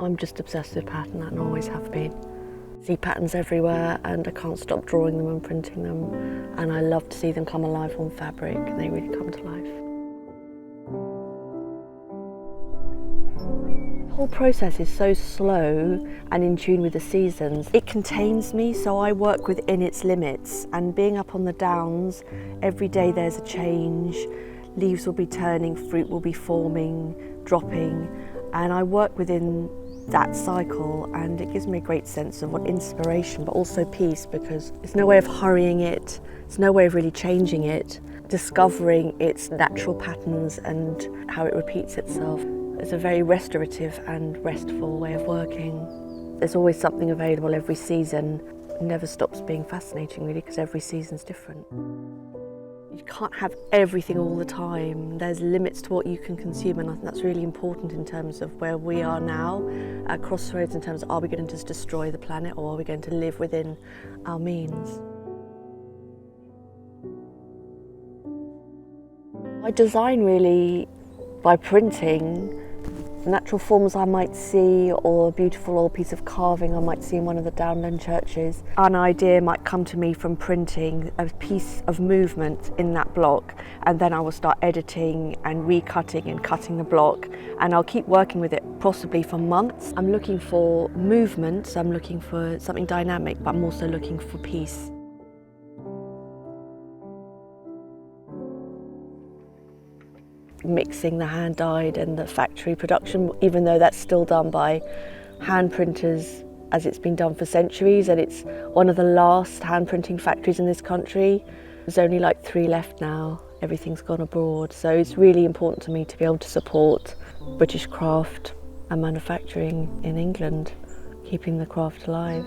I'm just obsessed with pattern and always have been. See patterns everywhere and I can't stop drawing them and printing them, and I love to see them come alive on fabric, and they really come to life. The whole process is so slow and in tune with the seasons. It contains me, so I work within its limits, and being up on the downs, every day there's a change. Leaves will be turning, fruit will be forming, dropping, and I work within that cycle, and it gives me a great sense of inspiration but also peace, because there's no way of hurrying it, there's no way of really changing it. Discovering its natural patterns and how it repeats itself is a very restorative and restful way of working. There's always something available every season. It never stops being fascinating really, because every season's different. You can't have everything all the time. There's limits to what you can consume, and I think that's really important in terms of where we are now at crossroads, in terms of, are we going to just destroy the planet, or are we going to live within our means? I design really by printing natural forms I might see, or a beautiful old piece of carving I might see in one of the downland churches. An idea might come to me from printing a piece of movement in that block, and then I will start editing and recutting and cutting the block, and I'll keep working with it possibly for months. I'm looking for movement, I'm looking for something dynamic, but I'm also looking for peace. Mixing the hand-dyed and the factory production, even though that's still done by hand printers as it's been done for centuries, and it's one of the last hand printing factories in this country. There's only like 3 left now, everything's gone abroad, so it's really important to me to be able to support British craft and manufacturing in England, keeping the craft alive.